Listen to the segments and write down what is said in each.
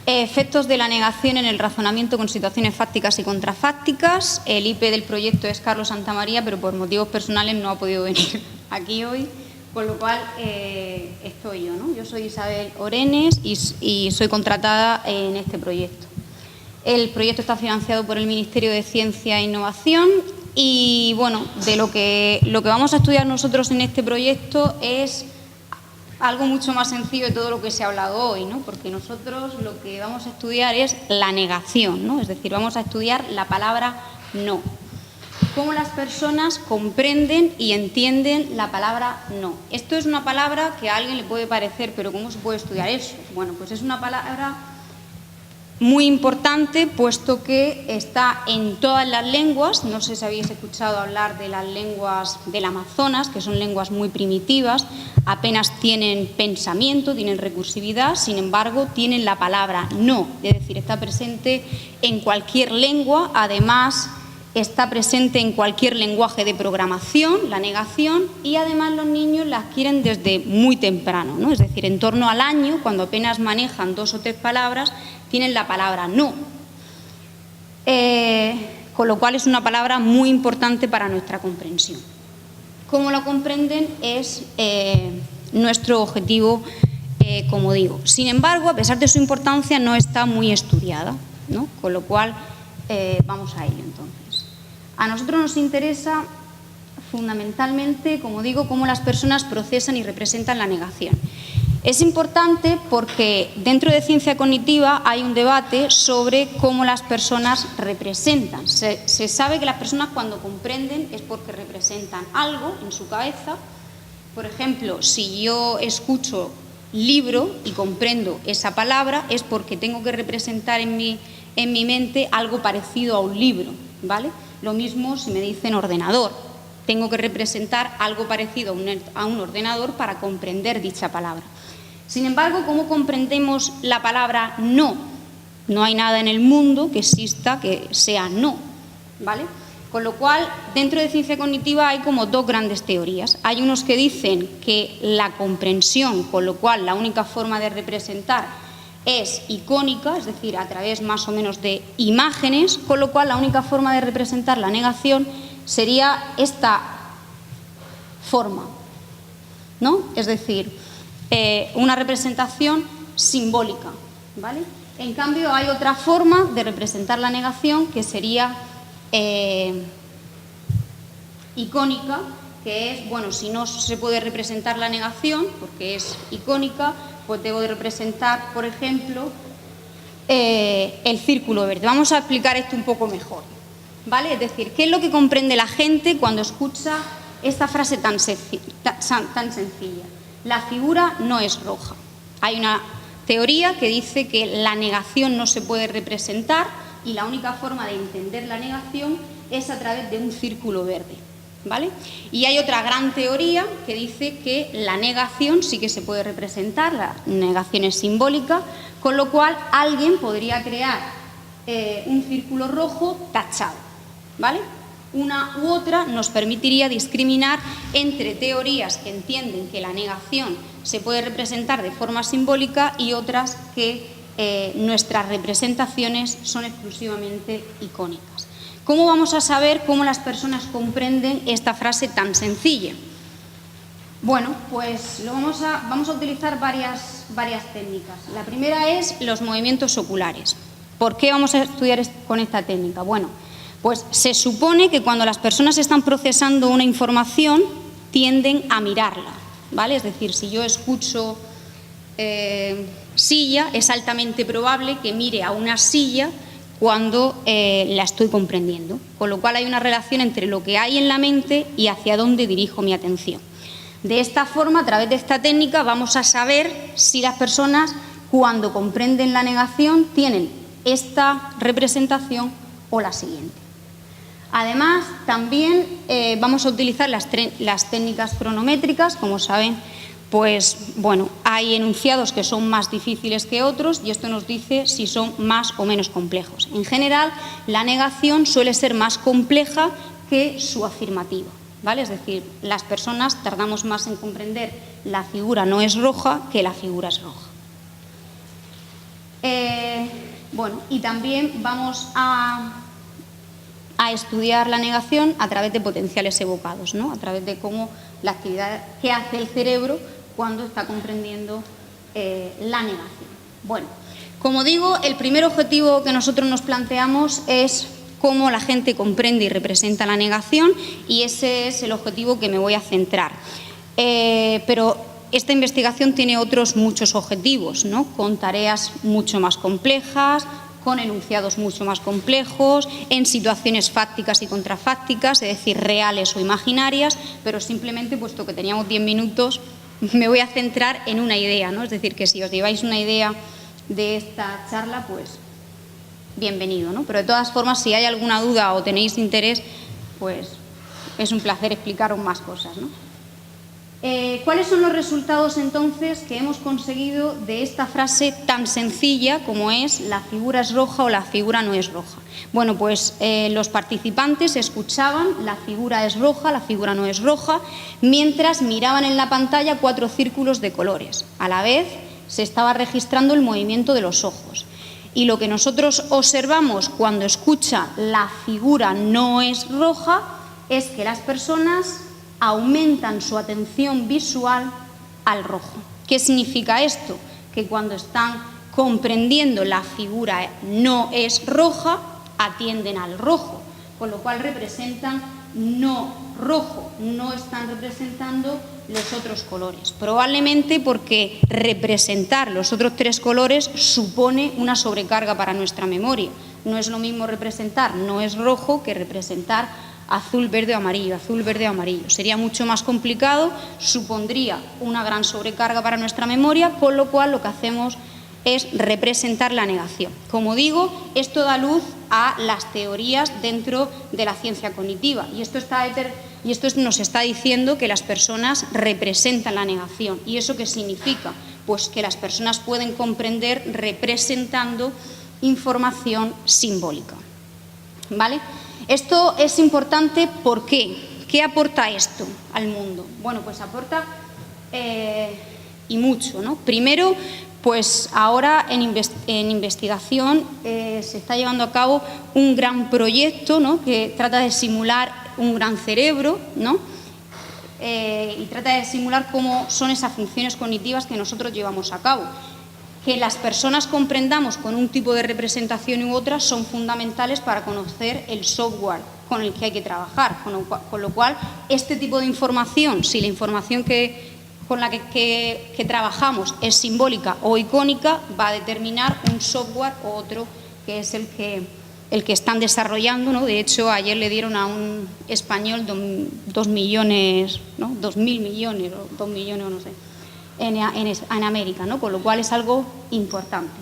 Efectos de la negación en el razonamiento con situaciones fácticas y contrafácticas. El IP del proyecto es Carlos Santamaría, pero por motivos personales no ha podido venir aquí hoy, con lo cual estoy yo, ¿no? Yo soy Isabel Orenes y soy contratada en este proyecto. El proyecto está financiado por el Ministerio de Ciencia e Innovación y, bueno, de lo que vamos a estudiar nosotros en este proyecto es algo mucho más sencillo de todo lo que se ha hablado hoy, ¿no? Porque nosotros lo que vamos a estudiar es la negación, ¿no? Es decir, vamos a estudiar la palabra no. Cómo las personas comprenden y entienden la palabra no. Esto es una palabra que a alguien le puede parecer, pero ¿cómo se puede estudiar eso? Bueno, pues es una palabra muy importante, puesto que está en todas las lenguas. No sé si habéis escuchado hablar de las lenguas del Amazonas, que son lenguas muy primitivas, apenas tienen pensamiento, tienen recursividad, sin embargo, tienen la palabra no, es decir, está presente en cualquier lengua, además está presente en cualquier lenguaje de programación, la negación, y además los niños la adquieren desde muy temprano, ¿no? Es decir, en torno al año, cuando apenas manejan 2 o 3 palabras, tienen la palabra no. Con lo cual es una palabra muy importante para nuestra comprensión. Cómo la comprenden es nuestro objetivo, como digo. Sin embargo, a pesar de su importancia, no está muy estudiada, ¿no? Con lo cual vamos a ello entonces. A nosotros nos interesa fundamentalmente, como digo, cómo las personas procesan y representan la negación. Es importante porque dentro de ciencia cognitiva hay un debate sobre cómo las personas representan. Se sabe que las personas cuando comprenden es porque representan algo en su cabeza. Por ejemplo, si yo escucho libro y comprendo esa palabra es porque tengo que representar en mi mente algo parecido a un libro, ¿vale? Lo mismo si me dicen ordenador. Tengo que representar algo parecido a un ordenador para comprender dicha palabra. Sin embargo, ¿cómo comprendemos la palabra no? No hay nada en el mundo que exista que sea no, ¿vale? Con lo cual, dentro de ciencia cognitiva hay como 2 grandes teorías. Hay unos que dicen que la comprensión, con lo cual la única forma de representar es icónica, es decir, a través más o menos de imágenes, con lo cual la única forma de representar la negación sería esta forma, ¿no? Es decir, una representación simbólica, ¿vale? En cambio, hay otra forma de representar la negación que sería icónica, que es, bueno, si no se puede representar la negación, porque es icónica, pues debo de representar, por ejemplo, el círculo verde. Vamos a explicar esto un poco mejor, ¿vale? Es decir, ¿qué es lo que comprende la gente cuando escucha esta frase tan sencilla? La figura no es roja. Hay una teoría que dice que la negación no se puede representar y la única forma de entender la negación es a través de un círculo verde, ¿vale? Y hay otra gran teoría que dice que la negación sí que se puede representar, la negación es simbólica, con lo cual alguien podría crear un círculo rojo tachado, ¿vale? Una u otra nos permitiría discriminar entre teorías que entienden que la negación se puede representar de forma simbólica y otras que nuestras representaciones son exclusivamente icónicas. ¿Cómo vamos a saber cómo las personas comprenden esta frase tan sencilla? Bueno, pues vamos a utilizar varias técnicas. La primera es los movimientos oculares. ¿Por qué vamos a estudiar con esta técnica? Bueno, pues se supone que cuando las personas están procesando una información tienden a mirarla, ¿vale? Es decir, si yo escucho silla, es altamente probable que mire a una silla cuando la estoy comprendiendo, con lo cual hay una relación entre lo que hay en la mente y hacia dónde dirijo mi atención. De esta forma, a través de esta técnica, vamos a saber si las personas, cuando comprenden la negación, tienen esta representación o la siguiente. Además, también vamos a utilizar las técnicas cronométricas. Como saben, pues bueno, hay enunciados que son más difíciles que otros y esto nos dice si son más o menos complejos. En general, la negación suele ser más compleja que su afirmativa, ¿vale? Es decir, las personas tardamos más en comprender la figura no es roja que la figura es roja. Bueno, y también vamos a estudiar la negación a través de potenciales evocados, ¿no? A través de cómo la actividad que hace el cerebro cuando está comprendiendo la negación. Bueno, como digo, el primer objetivo que nosotros nos planteamos es cómo la gente comprende y representa la negación, y ese es el objetivo que me voy a centrar. Pero esta investigación tiene otros muchos objetivos, ¿no? Con tareas mucho más complejas, con enunciados mucho más complejos, en situaciones fácticas y contrafácticas, es decir, reales o imaginarias, pero simplemente, puesto que teníamos 10 minutos, me voy a centrar en una idea, ¿no? Es decir, que si os lleváis una idea de esta charla, pues bienvenido, ¿no? Pero de todas formas, si hay alguna duda o tenéis interés, pues es un placer explicaros más cosas, ¿no? ¿Cuáles son los resultados entonces que hemos conseguido de esta frase tan sencilla como es la figura es roja o la figura no es roja? Bueno, pues los participantes escuchaban la figura es roja, la figura no es roja, mientras miraban en la pantalla 4 círculos de colores. A la vez se estaba registrando el movimiento de los ojos. Y lo que nosotros observamos cuando escucha la figura no es roja es que las personas aumentan su atención visual al rojo. ¿Qué significa esto? Que cuando están comprendiendo la figura no es roja, atienden al rojo, con lo cual representan no rojo, no están representando los otros colores. Probablemente porque representar los otros 3 colores supone una sobrecarga para nuestra memoria. No es lo mismo representar no es rojo que representar azul, verde o amarillo, azul, verde o amarillo. Sería mucho más complicado, supondría una gran sobrecarga para nuestra memoria, con lo cual lo que hacemos es representar la negación. Como digo, esto da luz a las teorías dentro de la ciencia cognitiva, y esto nos está diciendo que las personas representan la negación. ¿Y eso qué significa? Pues que las personas pueden comprender representando información simbólica, ¿vale? Esto es importante, ¿por qué? ¿Qué aporta esto al mundo? Bueno, pues aporta y mucho, ¿no? Primero, pues ahora en investigación se está llevando a cabo un gran proyecto, ¿no? Que trata de simular un gran cerebro, ¿no? Y trata de simular cómo son esas funciones cognitivas que nosotros llevamos a cabo. Que las personas comprendamos con un tipo de representación u otra son fundamentales para conocer el software con el que hay que trabajar, con lo cual este tipo de información, si la información con la que trabajamos es simbólica o icónica, va a determinar un software u otro que es el que están desarrollando, ¿no? De hecho, ayer le dieron a un español 2 millones, ¿no? 2.000 millones o 2 millones o no sé, en América, ¿no? Con lo cual es algo importante.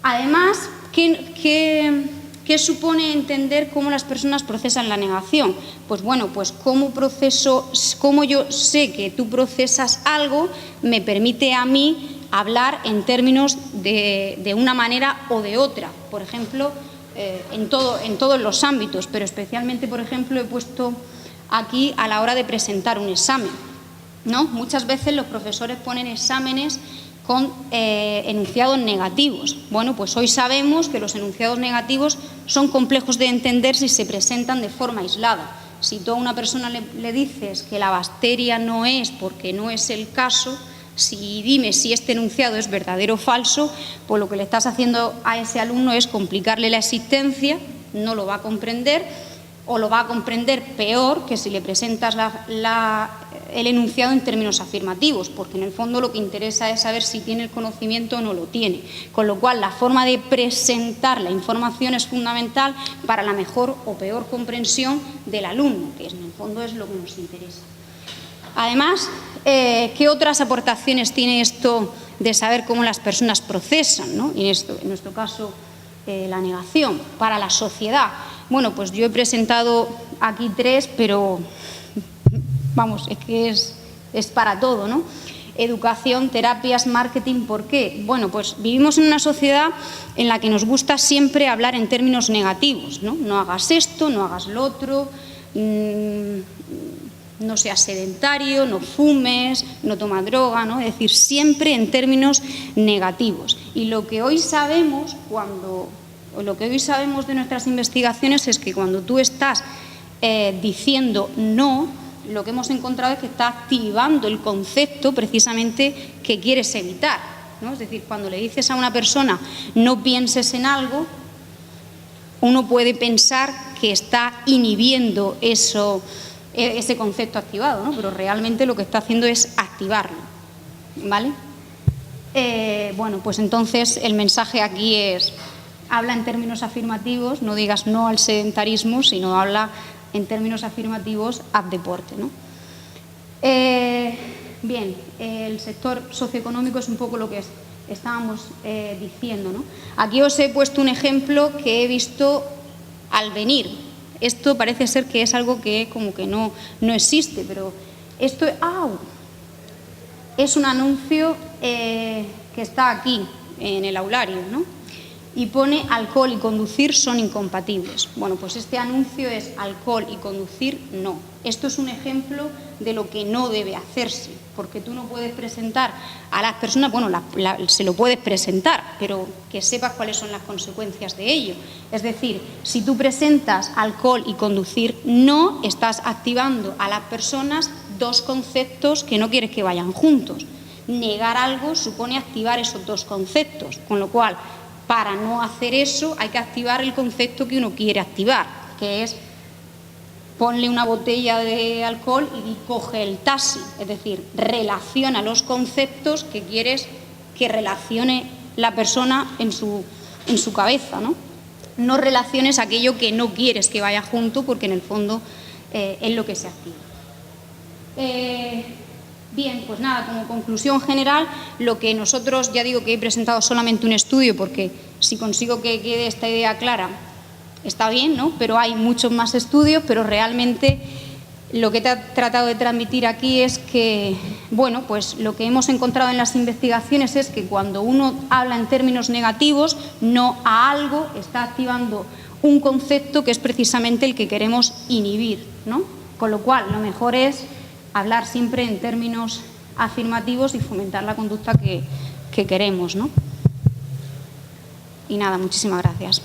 Además, ¿qué supone entender cómo las personas procesan la negación? Pues bueno, pues cómo yo sé que tú procesas algo me permite a mí hablar en términos de una manera o de otra. Por ejemplo, en todos los ámbitos, pero especialmente, por ejemplo, he puesto aquí a la hora de presentar un examen, ¿no? Muchas veces los profesores ponen exámenes con enunciados negativos. Bueno, pues hoy sabemos que los enunciados negativos son complejos de entender si se presentan de forma aislada. Si tú a una persona le dices que la bacteria no es porque no es el caso, dime si este enunciado es verdadero o falso, pues lo que le estás haciendo a ese alumno es complicarle la existencia, no lo va a comprender, o lo va a comprender peor que si le presentas el enunciado en términos afirmativos, porque en el fondo lo que interesa es saber si tiene el conocimiento o no lo tiene. Con lo cual, la forma de presentar la información es fundamental para la mejor o peor comprensión del alumno, que en el fondo es lo que nos interesa. Además, ¿qué otras aportaciones tiene esto de saber cómo las personas procesan, ¿no? Y en nuestro caso, la negación para la sociedad? Bueno, pues yo he presentado aquí 3, pero vamos, es que es para todo, ¿no? Educación, terapias, marketing, ¿por qué? Bueno, pues vivimos en una sociedad en la que nos gusta siempre hablar en términos negativos, ¿no? No hagas esto, no hagas lo otro, no seas sedentario, no fumes, no tomas droga, ¿no? Es decir, siempre en términos negativos. Y lo que hoy sabemos de nuestras investigaciones es que cuando tú estás diciendo no, lo que hemos encontrado es que está activando el concepto precisamente que quieres evitar, ¿no? Es decir, cuando le dices a una persona no pienses en algo, uno puede pensar que está inhibiendo ese concepto activado, ¿no? Pero realmente lo que está haciendo es activarlo, ¿vale? Bueno, pues entonces el mensaje aquí es: habla en términos afirmativos, no digas no al sedentarismo, sino habla en términos afirmativos, haz deporte, ¿no? Bien, el sector socioeconómico es un poco lo que estábamos diciendo, ¿no? Aquí os he puesto un ejemplo que he visto al venir. Esto parece ser que es algo que como que no existe, pero esto es un anuncio que está aquí en el aulario, ¿no? Y pone alcohol y conducir son incompatibles. Bueno, pues este anuncio es alcohol y conducir no. Esto es un ejemplo de lo que no debe hacerse, porque tú no puedes presentar a las personas, bueno, se lo puedes presentar, pero que sepas cuáles son las consecuencias de ello. Es decir, si tú presentas alcohol y conducir no, estás activando a las personas dos conceptos que no quieres que vayan juntos. Negar algo supone activar esos dos conceptos, con lo cual, para no hacer eso, hay que activar el concepto que uno quiere activar, que es ponle una botella de alcohol y coge el taxi. Es decir, relaciona los conceptos que quieres que relacione la persona en su cabeza, ¿no? No relaciones aquello que no quieres que vaya junto, porque en el fondo es lo que se activa. Bien, pues nada, como conclusión general, lo que nosotros, ya digo que he presentado solamente un estudio, porque si consigo que quede esta idea clara, está bien, ¿no? Pero hay muchos más estudios, pero realmente lo que te he tratado de transmitir aquí es que, bueno, pues lo que hemos encontrado en las investigaciones es que cuando uno habla en términos negativos, no a algo, está activando un concepto que es precisamente el que queremos inhibir, ¿no? Con lo cual, lo mejor es hablar siempre en términos afirmativos y fomentar la conducta que queremos, ¿no? Y nada, muchísimas gracias.